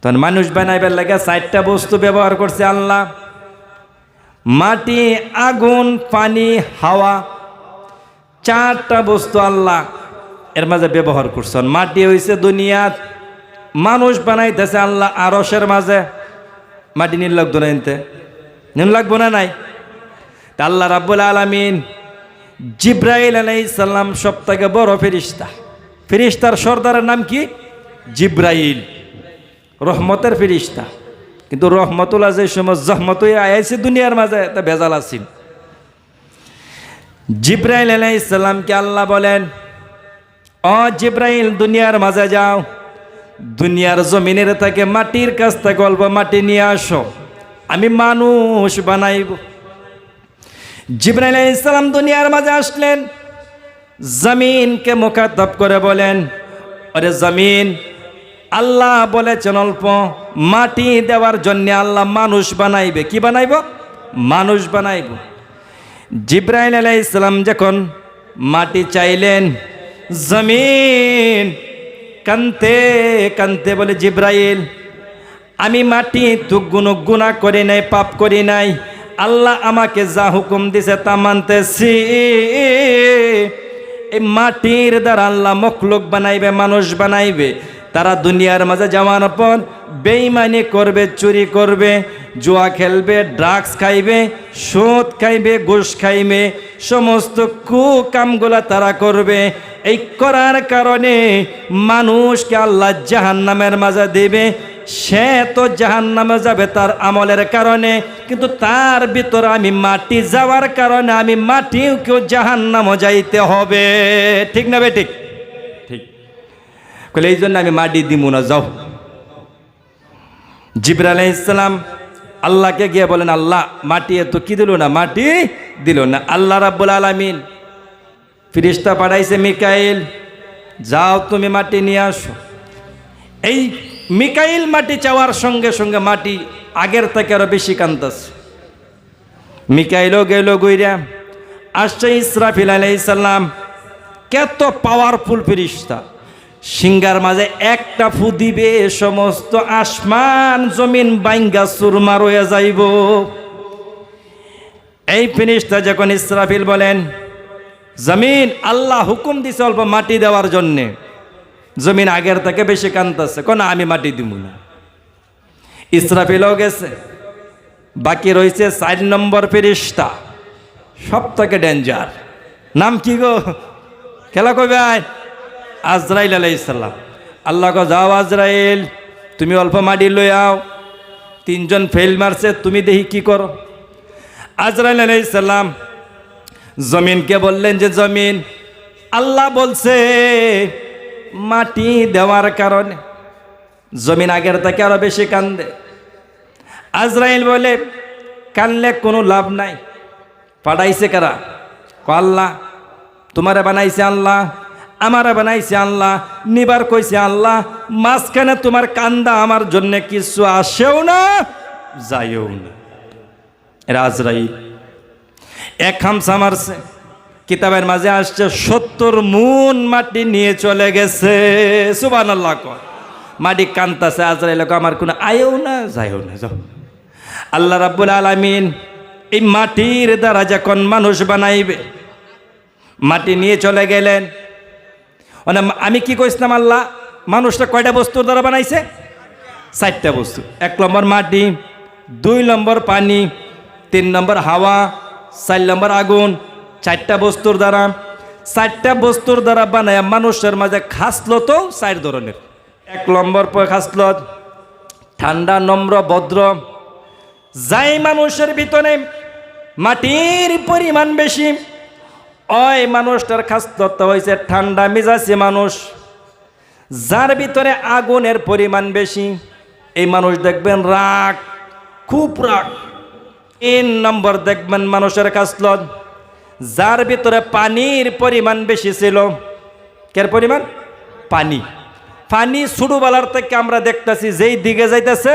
তখন মানুষ বানাইবার লাগে 4টা বস্তু ব্যবহার করছে আল্লাহ, মাটি, আগুন, পানি, হাওয়া। 4টা বস্তু আল্লাহ এর মাঝে ব্যবহার করছেন। মাটি হইছে দুনিয়াত, মানুষ বানাইতেছে আল্লাহ আরশের মাঝে। মাটি নীল লাগতো না, এনতে নীল লাগবো না নাই? তা আল্লাহ রাব্বুল আলামিন জিব্রাইল আলাইহিস সালাম সবথেকে বড় ফেরেশতা। ফেরেশতার সর্দারের নাম কি? জিব্রাইল, রহমতের ফেরেশতা। কিন্তু রহমতুল্লাহ যে সময় জহমত হয়ে আইছে দুনিয়ার মাঝে, তা ভেজাল আছিল। জিব্রাইল আলাইহিস সালামকে আল্লাহ বলেন, ও জিব্রাইল দুনিয়ার মাঝে যাও, দুনিয়ার জমিনের থেকে মাটির কাছ থেকে অল্প মাটি নিয়ে আসো, আমি মানুষ বানাইব। জিব্রাইল আলাইহিস সালাম দুনিয়ার মাঝে আসলেন, জমিনকে মুখাতাব করে বলেন, আরে জমিন, আল্লাহ বলেছেন অল্প মাটি দেওয়ার জন্য আল্লাহ মানুষ বানাইবে। কি বানাইব? মানুষ বানাইব। জিব্রাইল আলাইহিস সালাম যখন মাটি চাইলেন, জমিন কানতে কানতে বলে, জিব্রাইল আমি মাটি তো গুনাহ করি নাই, পাপ করি নাই, আল্লাহ আমাকে যা হুকুম দিছে তা মানতেছি। এই মাটির দ্বারা আল্লাহ মখলুক বানাইবে, মানুষ বানাইবে। তারা দুনিয়ার মাঝে যাওয়ার পর বেঈমানি করবে, চুরি করবে, জুয়া খেলবে, ড্রাগস খাইবে, সুদ খাইবে, ঘুষ খাইবে, সমস্ত কুকামগুলা তারা করবে। এই করার কারণে মানুষকে আল্লাহ জাহান্নামের মাঝে দেবে। সে তো জাহান্নামে যাবে তার আমলের কারণে, কিন্তু তার ভিতরে আমি মাটি যাওয়ার কারণে আমি মাটিকেও জাহান্নামে যাইতে হবে। ঠিক না বেঠিক? ঠিক। বলে এই জন্য আমি মাটি দিব না, যাও। জিবরাইল আলাইহিস সালাম আল্লাহকে গিয়ে বলেন, আল্লাহ মাটি এত কি দিল না, মাটি দিল না। আল্লাহ রাব্বুল আলামিন ফেরেশতা পাঠাইছে মিকাইল, যাও তুমি মাটি নিয়ে আসো। এই মিকাইল মাটি চাওয়ার সঙ্গে সঙ্গে মাটি আগের থেকে আরো বেশি কাঁদতেছে। মিকাইলও গেল গইরা, আসছে ইসরাফিল আলাইহিস সালাম, কত পাওয়ারফুল ফেরেশতা। সিংহার মাঝে একটা ফু দিবে, সমস্ত আসমান জমিন বাইঙ্গা চুরমার হয়ে যাইব। এই ফেরেশতা যখন ইসরাফিল বলেন, জমিন আল্লাহ হুকুম দিছে অল্প মাটি দেওয়ার জন্যে, জমিন আগের থেকে বেশি কাঁদতেছে, কোন আমি মাটি দিব না। ইসরাফিলও গেছে, বাকি রয়েছে 4 নম্বর ফেরেশতা, সব থেকে ডেঞ্জার। নাম কি গো? খেলা কইবে? আজরাইল আলাইহিস সালাম। আল্লাহ কো, যাও আজরাইল তুমি অল্প মাটি লই আও। 3 জন ফেল মারছে, তুমি দেখি কি করো। আজরাইল আলাইহিস সালাম জমিনকে বললেন যে, জমিন আল্লাহ বলছে মাটি দেওয়ার কারণে। জমিন আগের থেকে আরো বেশি কান্দে। আজরাইল বলে, কানলে কোনো লাভ নাই। পাঠাইছে কারা? আল্লাহ। তোমারে বানাইছে আল্লাহ, আমারে বানাইছে আল্লাহ, নিবার কইছে আল্লাহ। মাঝখানে তোমার কান্দা আমার জন্য কিছু আসেও না, যাইও না। এরা আজরাইল এক হামসা মারছে। কিতাবের মাঝে আসছে 70 মুন মাটি নিয়ে চলে গেছে। সুবহানাল্লাহ কর। মাটি কান্তাছে, আজরাইল আমার কোনো আয়ও না, যাইও না, যাও। আল্লাহ রাব্বুল আলামিন এই মাটির দ্বারা যখন মানুষ বানাইবে, মাটি নিয়ে চলে গেলেন। আমি কি কইছিলাম, আল্লাহ মানুষটা কয়টা বস্তুর দ্বারা বানাইছে? 4টা বস্তু। 1 নম্বর মাটি, 2 নম্বর পানি, 3 নম্বর হাওয়া, 4 নম্বর আগুন। 4টা বস্তুর দ্বারা, 4টা বস্তুর দ্বারা বানায় মানুষের মাঝে খাসলত 4 ধরনের। 1 নম্বর খাসলত ঠান্ডা, নম্র, ভদ্র। যাই মানুষের ভিতরে মাটির পরিমাণ বেশি, ওই মানুষটার খাসলত হয়েছে ঠান্ডা মেজাজি মানুষ। যার ভিতরে আগুনের পরিমাণ বেশি, এই মানুষ দেখবেন রাগ, খুব রাগ। 3 নম্বর দেখবেন মানুষের খাসলত, যার ভিতরে পানির পরিমাণ বেশি ছিল। কের পরিমাণ? পানি। পানি ছোটবেলার থেকে আমরা দেখতেছি যেই দিকে যাইতেছে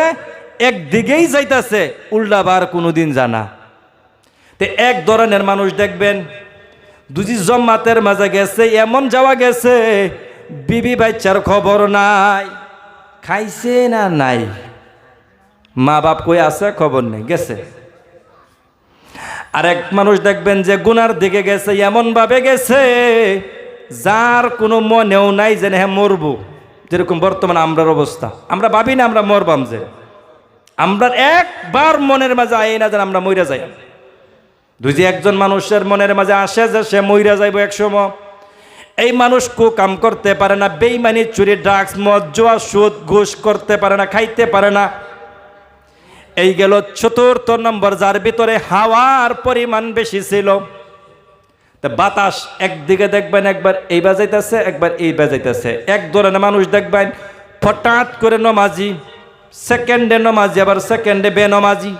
একদিকেই যাইতেছে, উল্টাবার কোনোদিন জানা। তো এক ধরনের মানুষ দেখবেন দুজি জম্মাতের মাঝে গেছে, এমন যাওয়া গেছে বিবি বাচ্চার খবর নাই। খাইছে না নাই, মা বাপ কই আছে খবর নেই, গেছে। আরেক মানুষ দেখবেন যে গুনার দিকে গেছে, এমন ভাবে গেছে যার কোনো মনেও নাই যে হ্যাঁ মরবো। যেরকম বর্তমানে আমরার অবস্থা, আমরা ভাবি না আমরা মরবাম, যে আমরা একবার মনের মাঝে আই না যেন আমরা মইরা যাই। দুই একজন মানুষের মনের মাঝে আসে যে সে মইরা যাইব একসময়, এই মানুষ কাম করতে পারে না, বেইমানি, চুরি, ড্রাগস, মদ, জুয়া, সুদ, ঘুষ করতে পারে না, খাইতে পারে না। এই গেল চতুর্থ নম্বর, যার ভিতরে হাওয়ার পরিমাণ বেশি ছিল। তা বাতাস একদিকে দেখবেন একবার এই বাজাইতেছে, একবার এই বাজাইতেছে। এক ধরনের মানুষ দেখবেন হঠাৎ করে নমাজি, সেকেন্ডে নমাজি, আবার সেকেন্ডে বেনমাজি।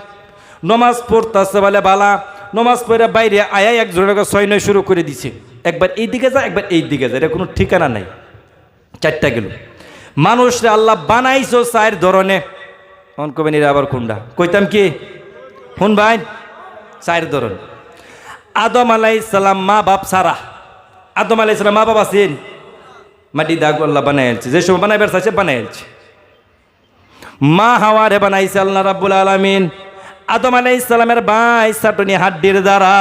নমাজ পড়তেছে বলে বালা, নমাজ পড়ে বাইরে আয়া একজনের ছয় নয় শুরু করে দিছে, একবার এই দিকে যায় একবার এই দিকে যায়, এটা কোনো ঠিকানা নাই। চারটা গেল। মানুষরে আল্লাহ বানাইছো চার ধরনে। অন কবেন এরা আবার কোনটা কইতাম কি শুন ভাই, চার ধরন। আদম আলাইহিস সালাম মা বাপ সারা। আদম আলাইহিস সালাম মা বাপ আছেন, মাটি দাগ আল্লাহ বানাইছে, যে সময় বানাইবার চাইছে বানাইছে। মা হাওয়ারে বানাইছে আল্লাহ রাব্বুল আলামিন। আদম আলাইহিস সালামের ভাই চাটনি হাড্ডির দ্বারা।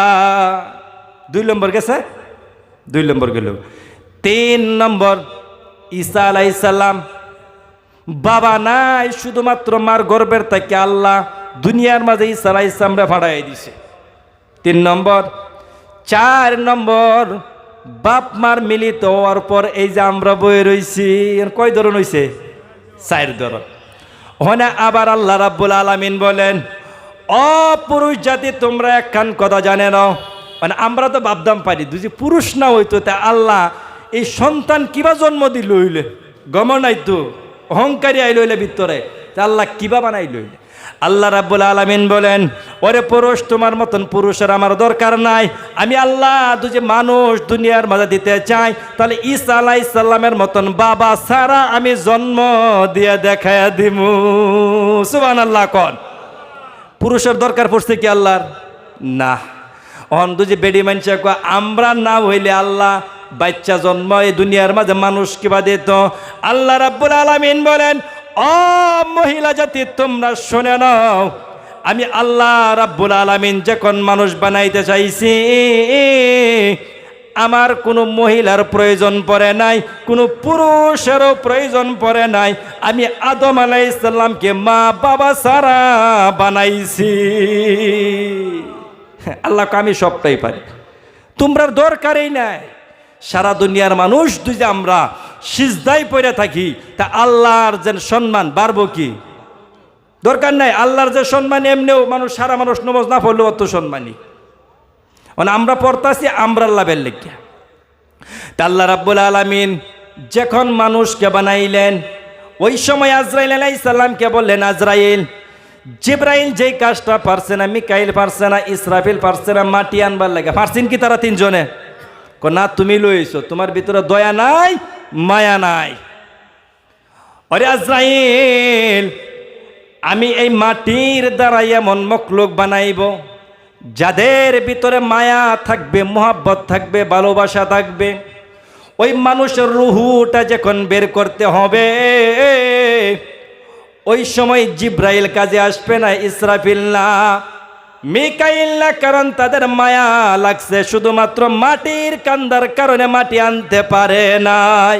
2 নম্বর গেছে, 2 নম্বর গেল। 3 নম্বর ঈসা আলাইহিস সালাম, বাবা নাই, শুধুমাত্র মার গর্ভের থেকে আল্লাহ দুনিয়ার মাঝে ঈসা আলাইহিস সালামরে ফাড়াই দিছে। 3 নম্বর। 4 নম্বর, বাপ মার মিলিত হওয়ার পর এই যে আমরা বয়ে রইছি, কয় ধরন হইছে? 4 ধরন। ওখানে আবার আল্লাহ রাব্বুল আলামিন বলেন, অপুরুষ জাতি তোমরা একখান কথা জানে নাও। মানে আমরা তো ভাবতাম পারি যদি পুরুষ না হইতো তা আল্লাহ এই সন্তান কিবা জন্ম দিল হইলে, গম নাই তো অহংকারী আইল হইলে ভিতরে, তা আল্লাহ কিবা বানাই লইলে। আল্লাহ রাব্বুল আলামিন বলেন, ওরে পুরুষ তোমার মতন পুরুষের আমার দরকার নাই। আমি আল্লাহ যদি মানুষ দুনিয়ার মাঝে দিতে চাই, তাহলে ঈসা আলাইহিস সালামের মতন বাবা সারা আমি জন্ম দিয়ে দেখায়া দিমু। সুবহানাল্লাহ কোন। পুরুষের দরকার পড়ছে কি আল্লাহর? না। অন দুজি বেডি মানছে আমরা না হইলে আল্লাহ বাচ্চা জন্ম এই দুনিয়ার মাঝে মানুষ কিবা দিত। আল্লাহ রাব্বুল আলামিন বলেন, ও মহিলা জাতি তোমরা শুনে নাও, আমি আল্লাহ রাব্বুল আলামিন যখন মানুষ বানাইতে চাইছি, আমার কোনো মহিলার প্রয়োজন পড়ে নাই, কোনো পুরুষেরও প্রয়োজন পড়ে নাই। আমি আদম আলাইহিস সালামকে মা বাবা সারা বানাইছি। আল্লাহকে আমি সবটাই পারি, তোমরা দরকারই নাই। সারা দুনিয়ার মানুষ যদি আমরা সিজদায় পড়ে থাকি, তা আল্লাহর যে সম্মান বাড়বো কি? দরকার নাই। আল্লাহর যে সম্মান এমনিও মানুষ, সারা মানুষ নমাজ না পড়লেও অত সম্মানী। মানে আমরা পড়তাছি আমরা লাভের লেগে। তা আল্লাহ রাব্বুল আলামিন যখন মানুষকে বানাইলেন, ওই সময় আজরাইল আলাইহিস সালামকে বললেন, আজরাইল, জিবরাইল যেই কাজটা পারছে না, মিকাইল পারছে না, ইসরাফিল পারছে না, মাটি আনবার লাগে। পারছেন কি তারা 3 জনে? না, তুমি লইছো, তোমার ভিতরে দয়া নাই, মায়া নাই। আরে আজরাইল, আমি এই মাটির দ্বারা এমন মখলুক বানাইব যাদের ভিতরে মায়া থাকবে, মোহাব্বত থাকবে, ভালোবাসা থাকবে। ওই মানুষের রুহুটা যখন বের করতে হবে, ওই সময় জিব্রাইল কাজে আসবে না, ইসরাফিল না, মিকাইল না, কারণ তাদের মায়া লাগছে। শুধুমাত্র মাটির কান্দার কারণে মাটি আনতে পারে নাই।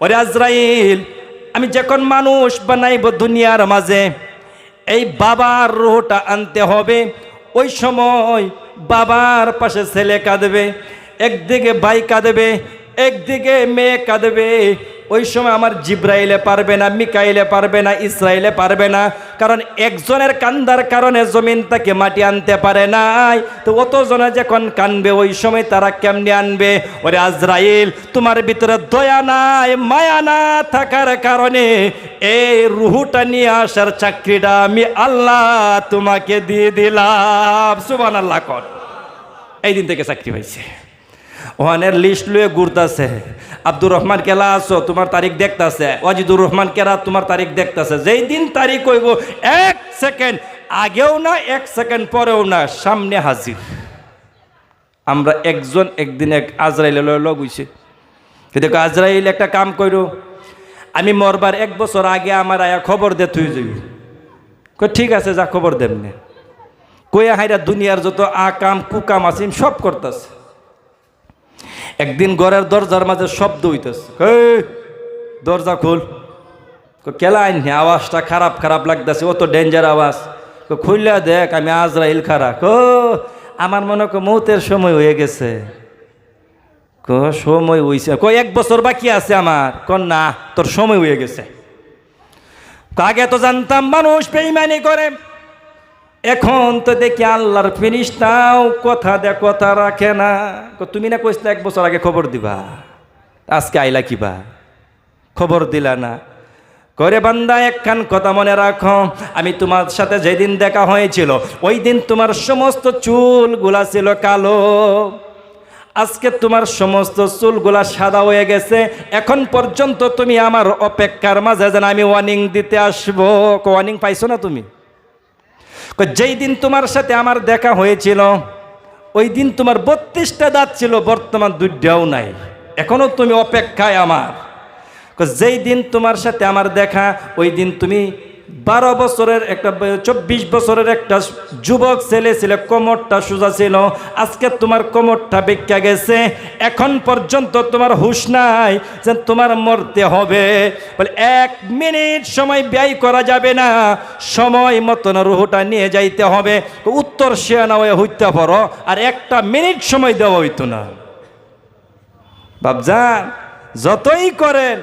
ওরে আজরাইল, আমি যখন মানুষ বানাইব দুনিয়ার মাঝে, এই বাবার রুহটা আনতে হবে। ওই সময় বাবার পাশে ছেলে কাঁদবে, একদিকে ভাই কাঁদবে, একদিকে মেয়ে কাঁদবে। ওই সময় আমার জিব্রাইলে পারবে না, মিকাইলে পারবে না, ইসরাইলে পারবে না, কারণ একজনের কান্দার কারণে জমিন তাকে মাটি আনতে পারে নাই। তো অতজনে যখন কানবে, ওই সময় তারা কেমনে আনবে? ওরে আজরাইল, তোমার ভিতরে দয়া নাই, মায়া না থাকার কারণে এই রুহুটা নিয়ে আসার চাকরিটা আমি আল্লাহ তোমাকে দিয়ে দিলাম। সুবহানাল্লাহ কর। এই দিন থেকে চাকরি হয়েছে। ওখানের লিস্ট লুয়ে ঘুরতেছে, আব্দুর রহমান কেলা আছো, তোমার তারিখ দেখতেছে, ওয়াজিদুর রহমান কেরা তোমার তারিখ দেখতেছে। যেই দিন তারিখ হইব, 1 সেকেন্ড আগেও না, 1 সেকেন্ড পরেও না, সামনে হাজির। আমরা একজন একদিন এক আজরাইল লগ হইছে। দেখো আজরাইল একটা কাম করো, আমি মরবার 1 বছর আগে আমার আয়া খবর দে তুই যাবি। ঠিক আছে, যা খবর দেন না। কইয়া হাইরা দুনিয়ার যত আকাম কুকাম আসিম সব করতেছে। একদিন ঘরের দরজার মাঝে শব্দ হইতেছে, দরজা খুল। কেলা আইন, আওয়াজটা খারাপ খারাপ লাগতেছে, অত ডেঞ্জার আওয়াজ। খুললা দেখ আমি আজরাইল খারাপ। আমার মনে কর মৌতের সময় হয়ে গেছে। সময় হইছে, 1 বছর বাকি আছে আমার। না, তোর সময় হয়ে গেছে। আগে তো জানতাম মানুষ বেঈমানি করে, এখন তো দেখি আল্লাহর ফেরেশতাও কথা রাখে না। তুমি না কইছিলে 1 বছর আগে খবর দিবা, আজকে আইলা কিবা, খবর দিলা না। করে বান্দা একখান কথা মনে রাখো, আমি তোমার সাথে যেদিন দেখা হয়েছিল ওই দিন তোমার সমস্ত চুলগুলা ছিল কালো, আজকে তোমার সমস্ত চুলগুলা সাদা হয়ে গেছে। এখন পর্যন্ত তুমি আমার অপেক্ষার মাঝে যেন আমি ওয়ার্নিং দিতে আসবো। ওয়ার্নিং পাইছো না তুমি? যেই দিন তোমার সাথে আমার দেখা হয়েছিল ওই দিন তোমার 32টা দাঁত ছিল, বর্তমান 2টাও নাই। এখনো তুমি অপেক্ষায় আমার। যেই দিন তোমার সাথে আমার দেখা ওই দিন তুমি 12 বছরের একটা 24 বছরের একটা যুবক ছেলে ছিল, কোমরটা সোজা ছিল। আজকে তোমার কোমরটা বেঁকা গেছে। এখন পর্যন্ত তোমার হুঁশ নাই যে তোমার মরতে হবে। বলে 1 মিনিট সময় ব্যয় করা যাবে না, সময় মতন রুহটা নিয়ে যাইতে হবে। উত্তর শেয়ানা হয়ে হইতে পারো, আর 1টা মিনিট সময় দেওয়া হইতো না। বাপজান, যতই করেন,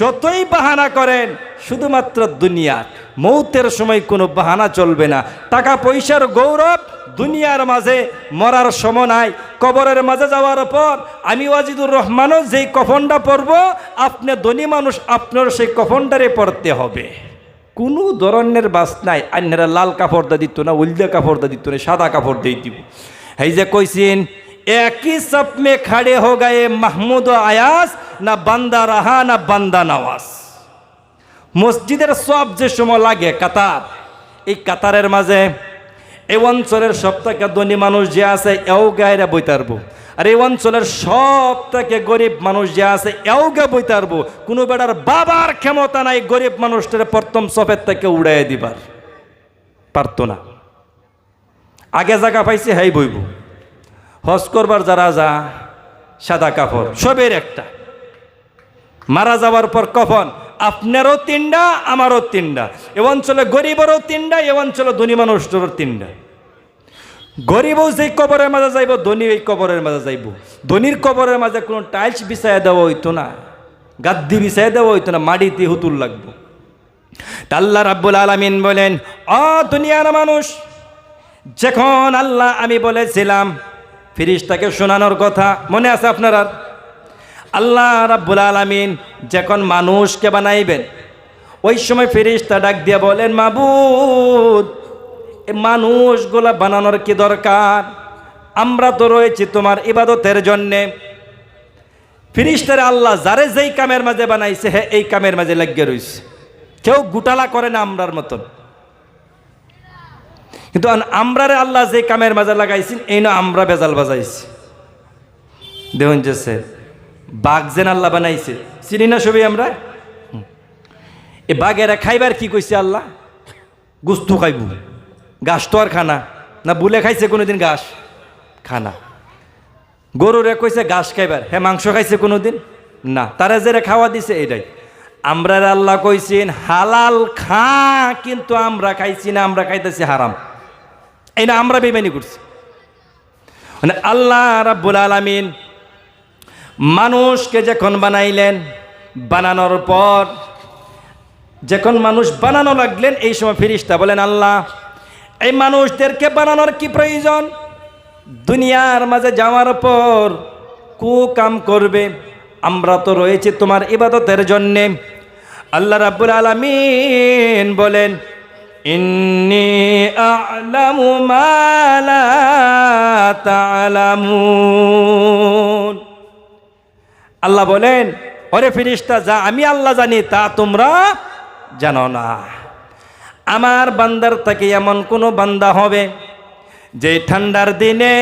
যতই বাহানা করেন, শুধুমাত্র দুনিয়ার মৌতের সময় কোনো বাহানা চলবে না। টাকা পয়সার গৌরব দুনিয়ার মাঝে, মরার সময় নাই। কবরের মাঝে যাওয়ার পর আমি ওয়াজিদুর রহমানও যেই কফনটা পরব, আপনি ধনী মানুষ, আপনার সেই কফনটারে পরতে হবে। কোনো ধরনের বাস নাই। আন্যেরা লাল কাপড়টা দিত না, উল্দা কাপড়টা দিত না, সাদা কাপড় দিয়ে দিব। এই যে কইছেন একই সপ মে খাড়ে হো গায়ে মাহমুদ ও আয়াস, না বান্দা রাহা না বান্দা নওয়াজ। মসজিদের সব যে সময় লাগে কাতার, এই কাতারের মাঝে এই অঞ্চলের সবথেকে ধনী মানুষ যে আছে এও গায়েরা বইতারবো, আর এই অঞ্চলের সবথেকে গরিব মানুষ যে আছে এও গে বইতারবো। কোনো বেটার বাবার ক্ষমতা নাই গরিব মানুষটার প্রথম সফের থেকে উড়াই দিবার, পারতো না। আগে জায়গা পাইছে হেই বইব। হজ করবার যারা যা সাদা কাপড় সবের একটা, মারা যাওয়ার পর কফন আপনারও 3টা আমারও 3টা। এ অঞ্চলে গরিবেরও 3টা, এ অঞ্চলে ধনী মানুষটারও 3টা। গরিবও যেই কবরের মাঝে যাইব, ধনী এই কবরের মাঝে যাইব। ধনীর কবরের মাঝে কোনো টাইলস বিছাইয়া দেওয়া হইতো না, গাদ্দি বিছাইয়া দেওয়া হইতো না, মাটিতে হুতুল লাগবো। আল্লাহ রাব্বুল আলামিন বলেন, ও দুনিয়ার মানুষ, যখন আল্লাহ আমি বলেছিলাম ফেরেশতাকে শোনানোর কথা, মনে আছে আপনার? আল্লাহ রাব্বুল আলামিন যখন মানুষকে বানাইবেন ওই সময় ফেরেশতা ডাক দিয়ে বলেন, মাবুদ, এই মানুষগুলা বানানোর কি দরকার? আমরা তো রয়েছি তোমার ইবাদতের জন্যে। ফেরেশতারা আল্লাহ যারে যেই কামের মাঝে বানাইছে হে এই কামের মাঝে লাগিয়ে রয়েছে। কেউ গুটালা করে না আমরার মতন, কিন্তু আমরারে আল্লাহ যে কামের মাঝে লাগাইছেন এই না আমরা বেজাল বাজাইছি। দেখুন যে বাঘ যেন আল্লাহ বানাইছে, চিনি না সবই আমরা। এ বাঘেরা খাইবার কি কইছে আল্লাহ? গুস্তু খাইব, ঘাস তো আর খানা না। বুলে খাইছে কোনোদিন ঘাস? খানা। গরুরে কইছে ঘাস খাইবার, হ্যাঁ মাংস খাইছে কোনোদিন? না। তারা যেটা খাওয়া দিছে এটাই। আমরা আল্লাহ কইছেন হালাল খা, কিন্তু আমরা খাইছি না, আমরা খাইতেছি হারাম। এই না আমরা বেইমানি করছি। মানে আল্লাহ রাব্বুল আলামিন মানুষকে যখন বানাইলেন, বানানোর পর যখন মানুষ বানানো লাগলেন, এই সময় ফেরেশতা বলেন, আল্লাহ এই মানুষদেরকে বানানোর কি প্রয়োজন? দুনিয়ার মাঝে যাওয়ার পর কাম করবে, আমরা তো রয়েছে তোমার ইবাদতের জন্যে। আল্লাহ রাব্বুল আলামিন বলেন, ইন্নী আ'লামু মা লা তা'লামুন। আল্লাহ বলেন, ওরে ফেরেশতা, যা আমি আল্লাহ জানি তা তোমরা জানো না। আমার বান্দার থেকে এমন কোন বান্দা হবে যে ঠান্ডার দিনে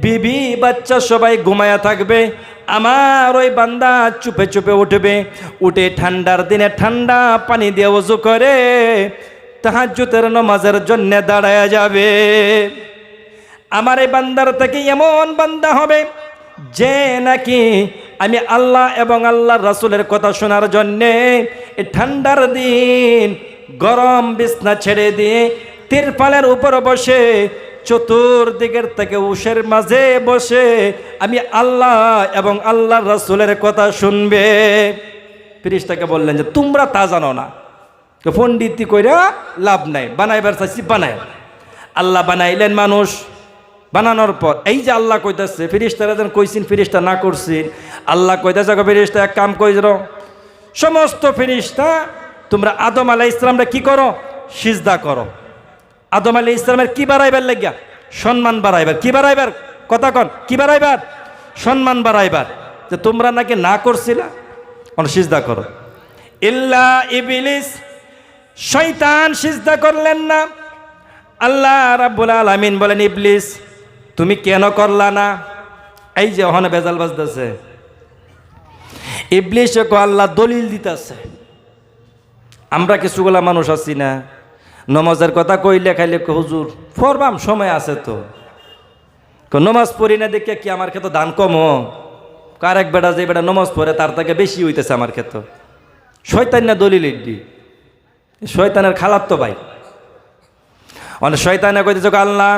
বিবি বাচ্চা সবাই ঘুমায়া থাকবে, আমার ওই বান্দা চুপে চুপে উঠবে, উঠে ঠান্ডার দিনে ঠান্ডা পানি দিয়ে ওযু করে তাহাজ্জুদের নামাজের জন্য দাঁড়ায়া যাবে। আমার এই বান্দার থেকে এমন বান্দা হবে যে নাকি আমি আল্লাহ এবং আল্লাহর রাসূলের কথা শোনার জন্যে এই ঠান্ডার দিন গরম বিছনা ছেড়ে দিয়ে তিরপালের উপর বসে চতুর্দিকের থেকে উশের মাঝে বসে আমি আল্লাহ এবং আল্লাহর রাসূলের কথা শুনবে। ফেরেশতাকে বললেন যে তোমরা তা জানো না, তো পণ্ডিতি কইরা লাভ নাই, বানাইবার চাইছি বানায়। আল্লাহ বানাইলেন মানুষ, বানানোর পর এই যে আল্লাহ কইতাছে ফেরেশতারা যেন কইছেন ফেরেশতা না করছেন, আল্লাহ কইতাছে ফেরেশতা এক কাম কইরো, সমস্ত ফেরেশতা তোমরা আদম আলাইহিস সালামরে কি করো, সিজদা করো। আদম আলাইহিস সালামের কি বাড়াইবার লাগিয়া, সম্মান বাড়াইবার। কি বাড়াইবার, কথা কন, কি বাড়াইবার, সম্মান বাড়াইবার। যে তোমরা নাকি না করছিলা, সিজদা করো। ইল্লা ইবলিস, শয়তান সিজদা করলেন না। আল্লাহ রাব্বুল আলামিন বলেন ইবলিস তুমি কেন করলা না? এই যে ওখানে বেজাল বাজতেছে, ইবলিস কো আল্লাহ দলিল দিতেছে। আমরা কিছুগুলা মানুষ আছি না, নমাজের কথা কইলে খাইলে হুজুর পড়বাম সময় আছে তো, নমাজ পড়ি না দেখে কি আমার ক্ষেত্রে দান কম? কার এক বেটা যে বেটা নমাজ পড়ে তার থেকে বেশি হইতেছে আমার ক্ষেত্রে। শয়তান না দলিল এডি, শয়তানের খালাত তো ভাই। অনেক শয়তানে কইতেছে আল্লাহ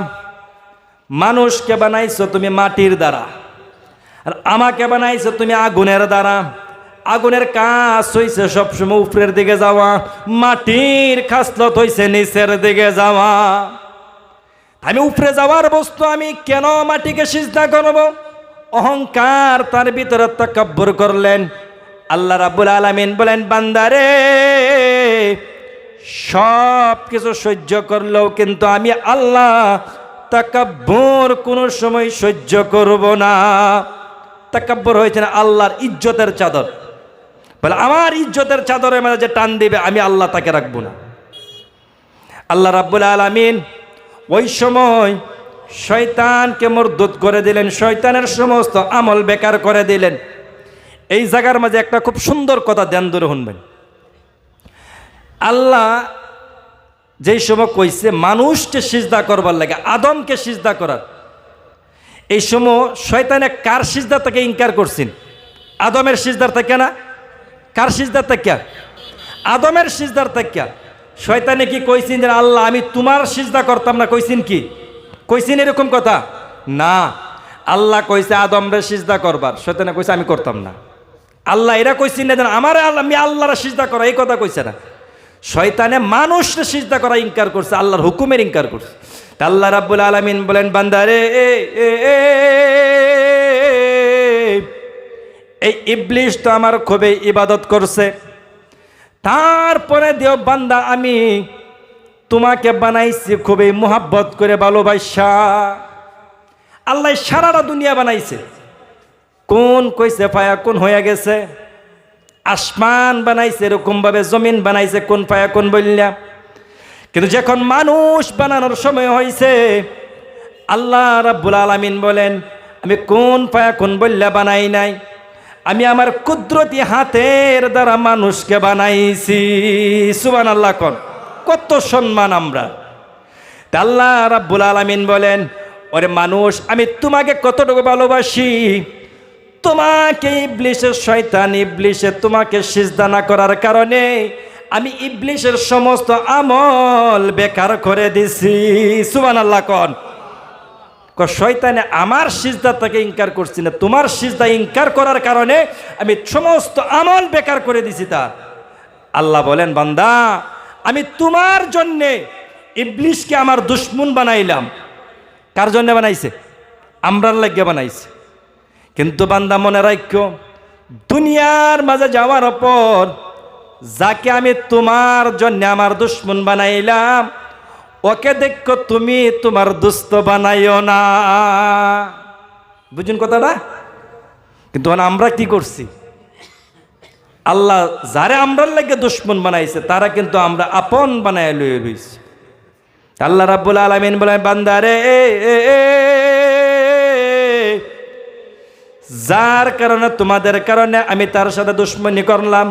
মানুষকে বানাইছো তুমি মাটির দ্বারা, আর আমাকে বানাইছো তুমি আগুনের দ্বারা। আগুনের কাজ হইছে সবসময় উপরের দিকে যাওয়া, মাটির খাসলত হইছে নিচের দিকে যাওয়া। আমি উপরে যাওয়ার বস্তু, আমি কেন মাটিকে সিজদা করব? অহংকার তার ভিতরে তাকাব্বুর করলেন। আল্লাহ রাব্বুল আলামিন বলেন বান্দারে সব কিছু সহ্য করলেও কিন্তু আমি আল্লাহ তাকাব্বুর কোনো সময় সহ্য করব না। তাকাব্বুর হয়েছে না আল্লাহর ইজ্জতের চাদর, বলে আমার ইজ্জতের চাদরের মাঝে যে টান দিবে আমি আল্লাহ তাকে রাখবো না। আল্লাহ রাব্বুল আলামিন ওই সময় শয়তানকে মরদুদ করে দিলেন, শয়তানের সমস্ত আমল বেকার করে দিলেন। এই জায়গার মাঝে একটা খুব সুন্দর কথা ধ্যান ধরে শুনবেন। আল্লাহ যেই সময় কইছে মানুষকে সিজদা করবার লাগে, আদমকে সিজদা করার, এই সময় শয়তানে কার সিজদা থেকে ইনকার করছেন? আদমের সিজদার থেকে না? কার সিজদার থেকে? আদমের সিজদার থেকে। শয়তানে কি কইছেন যে আল্লাহ আমি তোমার সিজদা করতাম না? কইছেন কি? কইছেন এরকম কথা? না, আল্লাহ কইছে আদমরে সিজদা করবার, শয়তানে কইছে আমি করতাম না। আল্লাহ এরা কইছেন না আমার আমি আল্লাহর সিজদা করা, এই কথা কইছে না। শয়তানে মানুষকে সিজদা করা ইনকার করছে, আল্লাহর হুকুমের ইনকার করছে। আল্লাহ রাব্বুল আলামিন বলেন বান্দারে এই ইবলিস তো আমার খুবই ইবাদত করছে, তারপরে দেও বান্দা আমি তোমাকে বানাইছি খুবই মোহাব্বত করে ভালোবাসা। আল্লাহ সারাটা দুনিয়া বানাইছে, কোন কইছে ফায়া কোন হয়ে গেছে। আসমান বানাইছে এরকম ভাবে, জমিন বানাইছে কোন ফায়া কোন বললা। কিন্তু যখন মানুষ বানানোর সময় হয়েছে আল্লাহ রাব্বুল আলামিন বলেন আমি কোন ফায়া কোন বললা বানাই নাই, আমি আমার কুদরতি হাতের দ্বারা মানুষকে বানাইছি। সুবহানাল্লাহ কোন, কত সম্মান আমরা। আল্লাহ রাব্বুল আলামিন বলেন ওরে মানুষ আমি তোমাকে কতটুকু ভালোবাসি, তোমাকে ইবলিসের শয়তান ইবলিসে তোমাকে সিজদা না করার কারণে আমি ইবলিসের সমস্ত আমল বেকার করে দিছি। সুবহানাল্লাহ কোন, শয়তানে আমার সিজদা থেকে ইনকার করছি না, তোমার সিজদা ইনকার করার কারণে আমি সমস্ত আমল বেকার করে দিছি। তা আল্লাহ বলেন বান্দা আমি তোমার জন্যে ইবলিসকে আমার দুশমন বানাইলাম। কার জন্য বানাইছে? আমরার লাগিয়ে বানাইছে। কিন্তু বান্দা মনে রাখো দুনিয়ার মাঝে যাওয়ার পর যাকে আমি তোমার জন্য আমার দুশমন বানাইলাম ওকে দেখো তুমি তোমার দুস্থ বানাইও না। বুঝুন কথাটা? কিন্তু আমরা কি করছি? আল্লাহ যারা আমরার লাগে দুশমন বানাইছে তারা কিন্তু আমরা আপন বানায় লইয়ে লইছি। আল্লাহ রাব্বুল আলামিন বলেন বান্দারে যার কারণে তোমাদের কারণে আমি তার সাথে দুশ্মনী করলাম,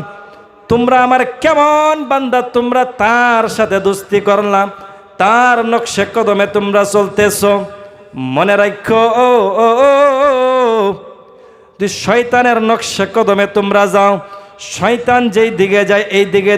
তোমরা আমার কেমন বান্দা, তোমরা তার সাথে দোস্তি করলাম, তার নকশে কদমে তোমরা চলতেছ। মনে রাখো তুই শয়তানের নকশে কদমে তোমরা যাও, শয়তান যেই দিকে যায় এই দিকে